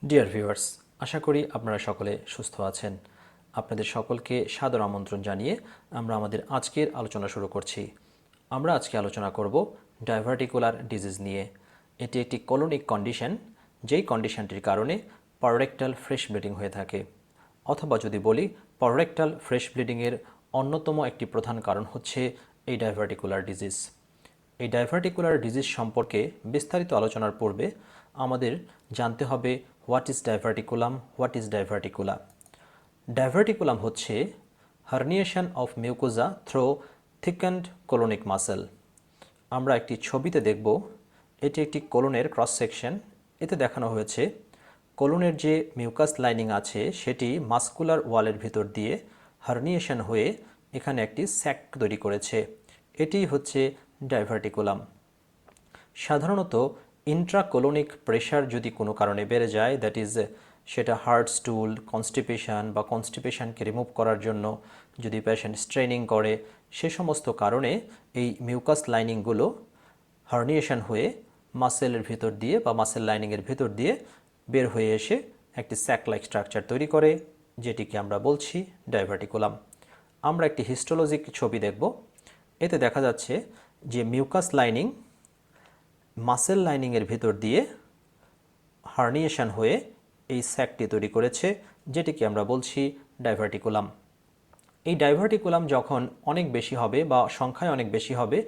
Dear viewers, আশা করি আপনারা সকলে সুস্থ আছেন। আপনাদের সকলকে সাদর আমন্ত্রণ জানিয়ে আমরা আমাদের আজকের আলোচনা শুরু করছি। আমরা আজকে আলোচনা করব ডাইভার্টিকুলার ডিজিজ নিয়ে। এটি একটি কোলনিক কন্ডিশন, যেই কন্ডিশনটির কারণে পাররেক্টাল ফ্রেশ ব্লিডিং হয়ে থাকে। অথবা যদি বলি, পাররেক্টাল ফ্রেশ ব্লিডিংয়ের অন্যতম একটি প্রধান কারণ হচ্ছে এই ডাইভার্টিকুলার ডিজিজ। এই ডাইভার্টিকুলার ডিজিজ সম্পর্কে বিস্তারিত আলোচনার পূর্বে আমাদের জানতে হবে what is diverticulum, what is diverticula. Diverticulum হচ্ছে herniation of mucosa through thickened colonic muscle. আমরা একটি ছবিতে দেখব, এটি একটি কোলনের ক্রস সেকশন। এতে দেখানো হয়েছে কোলনের যে মিউকাস লাইনিং আছে সেটি মাস্কুলার ওয়ালের ভিতর দিয়ে হার্নিয়েশন হয়ে এখানে একটি স্যাক তৈরি করেছে। এটি হচ্ছে ডাইভার্টিকুলাম। সাধারণত ইন্ট্রাকোলনিক প্রেশার যদি কোনো কারণে বেড়ে যায়, দ্যাট ইজ সেটা হার্ট স্টুল, কনস্টিপেশন বা কনস্টিপেশনকে রিমুভ করার জন্য যদি পেশেন্ট স্ট্রেনিং করে, সে সমস্ত কারণে এই মিউকাস লাইনিংগুলো হার্নিয়েশন হয়ে মাসেলের ভিতর দিয়ে বা মাসেল লাইনিংয়ের ভিতর দিয়ে বের হয়ে এসে একটি স্যাক লাইক স্ট্রাকচার তৈরি করে, যেটিকে আমরা বলছি ডাইভার্টিকুলাম। আমরা একটি হিস্টোলজিক ছবি দেখব। এতে দেখা যাচ্ছে যে মিউকাস লাইনিং মাসেল লাইনিংয়ের ভিতর দিয়ে হার্নিয়েশন হয়ে এই স্যাকটি তৈরি করেছে, যেটিকে আমরা বলছি ডাইভার্টিকুলাম। এই ডাইভার্টিকুলাম যখন অনেক বেশি হবে বা সংখ্যায় অনেক বেশি হবে,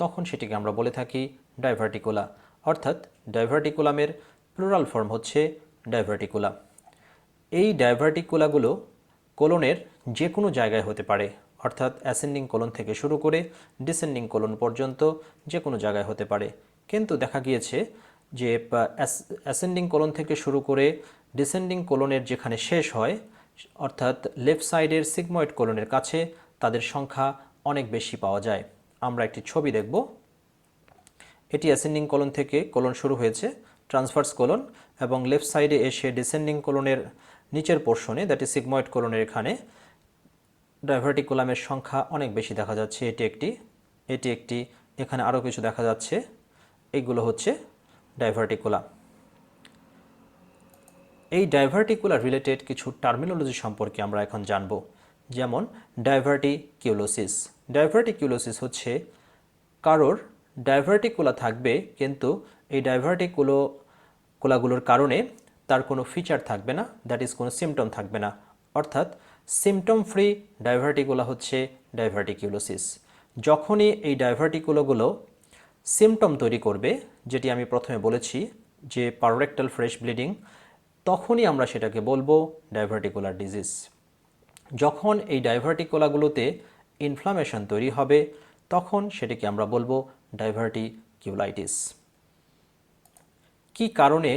তখন সেটিকে আমরা বলে থাকি ডাইভার্টিকুলা। অর্থাৎ ডাইভার্টিকুলামের প্লুরাল ফর্ম হচ্ছে ডাইভার্টিকুলা। এই ডাইভার্টিকুলাগুলো কোলনের যে কোনো জায়গায় হতে পারে, অর্থাৎ অ্যাসেন্ডিং কোলন থেকে শুরু করে ডিসেন্ডিং কোলন পর্যন্ত যে কোনো জায়গায় হতে পারে। কিন্তু দেখা গিয়েছে যে অ্যাসেন্ডিং কোলন থেকে শুরু করে ডিসেন্ডিং কোলনের যেখানে শেষ হয়, অর্থাৎ লেফট সাইডের সিগময়েড কোলনের কাছে তাদের সংখ্যা অনেক বেশি পাওয়া যায়। আমরা একটি ছবি দেখব। এটি অ্যাসেন্ডিং কোলন থেকে কোলন শুরু হয়েছে, ট্রান্সভার্স কোলন, এবং লেফট সাইডে এসে ডিসেন্ডিং কোলনের নিচের পোর্শনে, দ্যাট ইজ সিগময়েড কোলনের এখানে ডাইভার্টিকুলামের সংখ্যা অনেক বেশি দেখা যাচ্ছে। এটি একটি, এখানে আরও কিছু দেখা যাচ্ছে। এইগুলো হচ্ছে ডাইভার্টিকুলা। এই ডাইভার্টিকুলার রিলেটেড কিছু টার্মিনোলজি সম্পর্কে আমরা এখন জানব, যেমন ডাইভার্টিকিউলোসিস। ডাইভার্টিকিউলোসিস হচ্ছে কারোর ডাইভার্টিকুলা থাকবে, কিন্তু এই ডাইভার্টিকুলাগুলোর কারণে তার কোনো ফিচার থাকবে না, দ্যাট ইজ কোনো সিমটম থাকবে না। অর্থাৎ সিমটম ফ্রি ডাইভার্টিকুলা হচ্ছে ডাইভার্টিকিউলোসিস। যখনই এই ডাইভার্টিকুলাগুলো সিমটম তৈরি করবে, যেটি আমি প্রথমে বলেছি যে পাররেক্টাল ফ্রেশ ব্লিডিং, তখনই আমরা সেটাকে বলবো ডাইভার্টিকুলার ডিজিজ। যখন এই ডাইভার্টিকুলাগুলোতে ইনফ্লামেশন তৈরি হবে, তখন সেটিকে আমরা বলবো ডাইভার্টিকিউলাইটিস। কি কারণে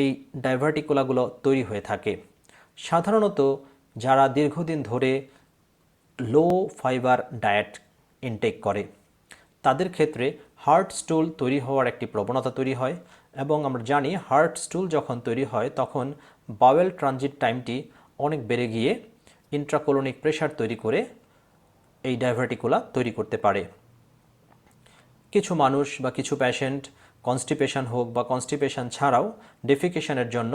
এই ডাইভার্টিকুলাগুলো তৈরি হয়ে থাকে? সাধারণত যারা দীর্ঘদিন ধরে লো ফাইবার ডায়েট ইনটেক করে, তাদের ক্ষেত্রে হার্ট স্টুল তৈরি হওয়ার একটি প্রবণতা তৈরি হয়, এবং আমরা জানি হার্ট স্টুল যখন তৈরি হয় তখন বাওয়েল ট্রানজিট টাইমটি অনেক বেড়ে গিয়ে ইন্ট্রাকোলনিক প্রেশার তৈরি করে এই ডাইভার্টিকুলা তৈরি করতে পারে। কিছু মানুষ বা কিছু পেশেন্ট কনস্টিপেশন হোক বা কনস্টিপেশন ছাড়াও ডেফিকেশনের জন্য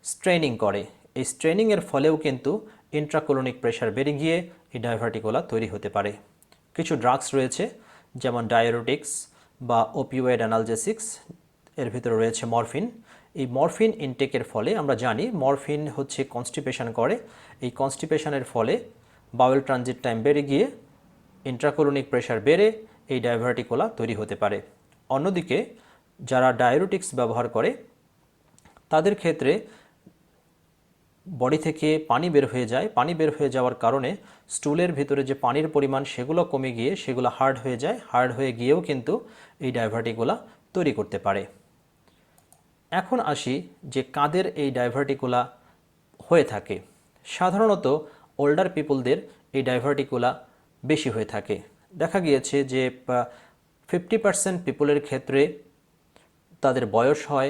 স্ট্রেনিং করে। এই স্ট্রেনিংয়ের ফলেও কিন্তু ইন্ট্রাকোলনিক প্রেশার বেড়ে গিয়ে এই ডাইভার্টিকুলা তৈরি হতে পারে। কিছু ড্রাগস রয়েছে, যেমন ডায়োরেটিক্স বা ওপিওয়েড অ্যানালজেসিক্স, এর ভিতরে রয়েছে মরফিন। এই মরফিন ইনটেকের ফলে আমরা জানি মরফিন হচ্ছে কনস্টিপেশন করে। এই কনস্টিপেশনের ফলে বাওয়েল ট্রানজিট টাইম বেড়ে গিয়ে ইন্ট্রাকোলনিক প্রেশার বেড়ে এই ডাইভার্টিকুলা তৈরি হতে পারে। অন্যদিকে যারা ডায়োরেটিক্স ব্যবহার করে, তাদের ক্ষেত্রে বডি থেকে পানি বের হয়ে যায়। পানি বের হয়ে যাওয়ার কারণে স্টুলের ভিতরে যে পানির পরিমাণ সেগুলো কমে গিয়ে সেগুলো হার্ড হয়ে যায়। হার্ড হয়ে গিয়েও কিন্তু এই ডাইভার্টিকুলা তৈরি করতে পারে। এখন আসি যে কাদের এই ডাইভার্টিকুলা হয়ে থাকে। সাধারণত ওল্ডার পিপলদের এই ডাইভার্টিকুলা বেশি হয়ে থাকে। দেখা গিয়েছে যে 50% পিপলের ক্ষেত্রে তাদের বয়স হয়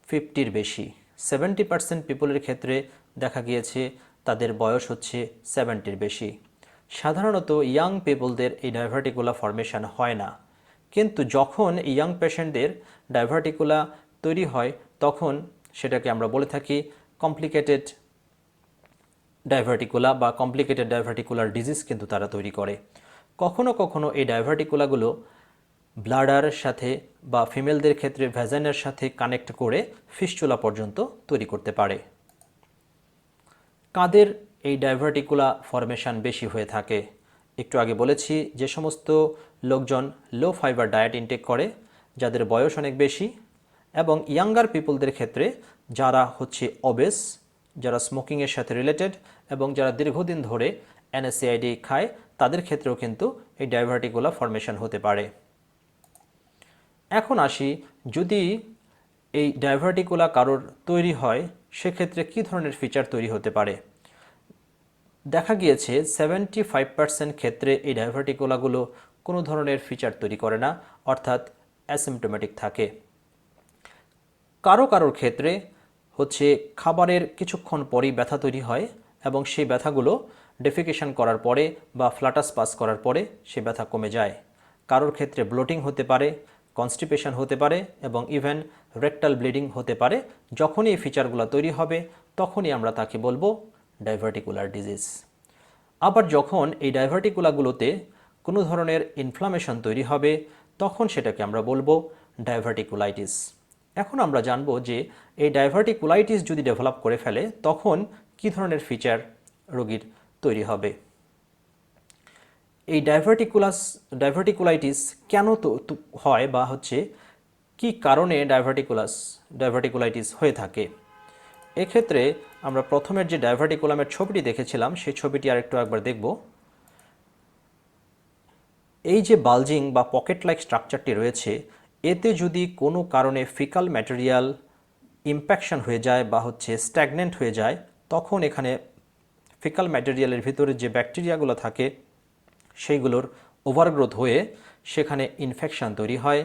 50-র বেশি। 70% পিপলের ক্ষেত্রে দেখা গিয়েছে তাদের বয়স হচ্ছে 70-র বেশি। সাধারণত ইয়াং পিপলদের এই ডাইভার্টিকুলা ফর্মেশন হয় না, কিন্তু যখন ইয়াং পেশেন্টদের ডাইভার্টিকুলা তৈরি হয় তখন সেটাকে আমরা বলে থাকি কমপ্লিকেটেড ডাইভার্টিকুলা বা কমপ্লিকেটেড ডাইভার্টিকুলার ডিজিজ কিন্তু তারা তৈরি করে। কখনো কখনো এই ডাইভার্টিকুলাগুলো ব্লাডারের সাথে বা ফিমেলদের ক্ষেত্রে ভ্যাজাইনার সাথে কানেক্ট করে ফিস্চুলা পর্যন্ত তৈরি করতে পারে। কাদের এই ডাইভার্টিকুলা ফরমেশন বেশি হয়ে থাকে? একটু আগে বলেছি যে সমস্ত লোকজন লো ফাইবার ডায়েট ইনটেক করে, যাদের বয়স অনেক বেশি, এবং ইয়াঙ্গার পিপলদের ক্ষেত্রে যারা হচ্ছে অবেস, যারা স্মোকিংয়ের সাথে রিলেটেড এবং যারা দীর্ঘদিন ধরে NSAID খায়, তাদের ক্ষেত্রেও কিন্তু এই ডাইভার্টিকুলা ফরমেশন হতে পারে। এখন আসি, যদি এই ডাইভার্টিকুলা কারোর তৈরি হয় সেক্ষেত্রে কী ধরনের ফিচার তৈরি হতে পারে? দেখা গিয়েছে 75% ক্ষেত্রে এই ডাইভার্টিকুলাগুলো কোনো ধরনের ফিচার তৈরি করে না, অর্থাৎ অ্যাসিমটোমেটিক থাকে। কারোর ক্ষেত্রে হচ্ছে খাবারের কিছুক্ষণ পরই ব্যথা তৈরি হয় এবং সেই ব্যথাগুলো ডেফিকেশন করার পরে বা ফ্লাটাস পাস করার পরে সে ব্যথা কমে যায়। কারোর ক্ষেত্রে ব্লোটিং হতে পারে, কনস্টিপেশন হতে পারে এবং ইভেন রেকটাল ব্লিডিং হতে পারে। যখনই এই ফিচারগুলো তৈরি হবে তখনই আমরা তাকে বলবো ডাইভার্টিকুলার ডিজিজ। আবার যখন এই ডাইভার্টিকুলাগুলোতে কোনো ধরনের ইনফ্লামেশন তৈরি হবে তখন সেটাকে আমরা বলবো ডাইভার্টিকুলাইটিস। এখন আমরা জানব যে এই ডাইভার্টিকুলাইটিস যদি ডেভেলপ করে ফেলে তখন কী ধরনের ফিচার রোগীর তৈরি হবে। এই ডাইভার্টিকুলাইটিস কেন হয় বা হচ্ছে কি কারণে ডাইভার্টিকুলাইটিস হয়ে থাকে? এক্ষেত্রে আমরা প্রথমের যে ডাইভার্টিকুলামের ছবিটি দেখেছিলাম সেই ছবিটি আরেকটু একবার দেখব। এই যে বালজিং বা পকেট লাইক স্ট্রাকচারটি রয়েছে, এতে যদি কোনো কারণে ফিকাল ম্যাটেরিয়াল ইম্প্যাকশন হয়ে যায় বা হচ্ছে স্ট্যাগনেন্ট হয়ে যায়, তখন এখানে ফিকাল ম্যাটেরিয়ালের ভিতরে যে ব্যাকটেরিয়াগুলো থাকে সেইগুলোর ওভারগ্রোথ হয়ে সেখানে ইনফেকশন তৈরি হয়,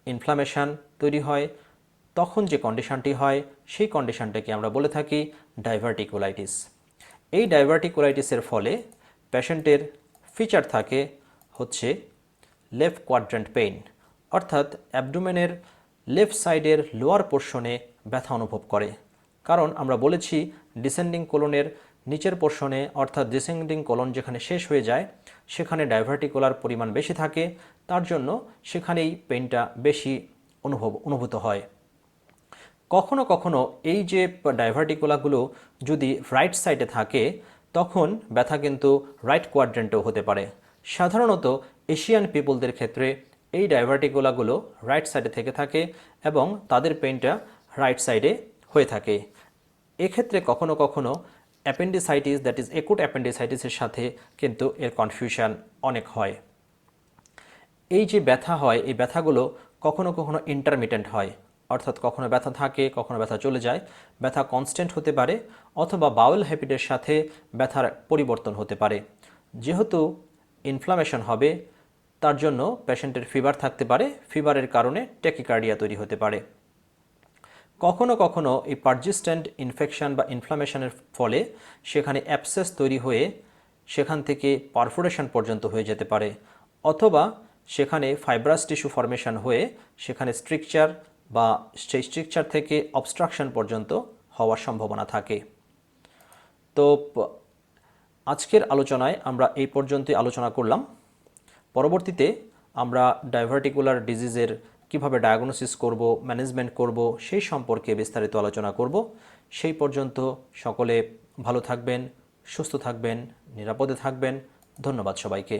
ইনফ্লামেশন তৈরি হয়। তখন যে কন্ডিশনটি হয় সেই কন্ডিশনটাকে আমরা বলে থাকি ডাইভার্টিকুলাইটিস। এই ডাইভার্টিকুলাইটিসের ফলে পেশেন্টের ফিচার থাকে হচ্ছে লেফট কোয়াড্র্যান্ট পেইন, অর্থাৎ অ্যাবডোমেনের লেফট সাইডের লোয়ার পোর্শনে ব্যথা অনুভব করে। কারণ আমরা বলেছি ডিসেন্ডিং কোলনের নিচের পোর্শনে, অর্থাৎ ডিসেন্ডিং কোলন যেখানে শেষ হয়ে যায় সেখানে ডাইভার্টিকুলার পরিমাণ বেশি থাকে, তার জন্য সেখানেই পেইনটা বেশি অনুভূত হয়। কখনো কখনো এই যে ডাইভার্টিকুলাগুলো যদি রাইট সাইডে থাকে তখন ব্যথা কিন্তু রাইট কোয়াড্রেন্টেও হতে পারে। সাধারণত এশিয়ান পিপলদের ক্ষেত্রে এই ডাইভার্টিকুলাগুলো রাইট সাইডে থেকে থাকে এবং তাদের পেইনটা রাইট সাইডে হয়ে থাকে। এক্ষেত্রে কখনো কখনো অ্যাপেন্ডিসাইটিস, দ্যাট ইজ একুট অ্যাপেন্ডিসাইটিসের সাথে কিন্তু এর কনফিউশন অনেক হয়। এই যে ব্যথা হয়, এই ব্যথাগুলো কখনো কখনো ইন্টারমিটেন্ট হয়, অর্থাৎ কখনো ব্যথা থাকে কখনো ব্যথা চলে যায়। ব্যথা কনস্ট্যান্ট হতে পারে অথবা বাউল হ্যাবিটের সাথে ব্যথার পরিবর্তন হতে পারে। যেহেতু ইনফ্লামেশন হবে তার জন্য পেশেন্টের ফিভার থাকতে পারে, ফিভারের কারণে ট্যাকিকার্ডিয়া তৈরি হতে পারে। কখনো কখনো এই পারজিস্ট্যান্ট ইনফেকশন বা ইনফ্লামেশনের ফলে সেখানে অ্যাবসেস তৈরি হয়ে সেখান থেকে পারফোরেশন পর্যন্ত হয়ে যেতে পারে, অথবা সেখানে ফাইব্রাস টিস্যু ফরমেশন হয়ে সেখানে স্ট্রিকচার বা সেই স্ট্রিকচার থেকে অবস্ট্রাকশন পর্যন্ত হওয়ার সম্ভাবনা থাকে। তো আজকের আলোচনায় আমরা এই পর্যন্তই আলোচনা করলাম। পরবর্তীতে আমরা ডাইভার্টিকুলার ডিজিজের কিভাবে ডায়াগনোসিস করব, ম্যানেজমেন্ট করব সেই সম্পর্কে বিস্তারিত আলোচনা করব। সেই পর্যন্ত সকলে ভালো থাকবেন, সুস্থ থাকবেন, নিরাপদে থাকবেন। ধন্যবাদ সবাইকে।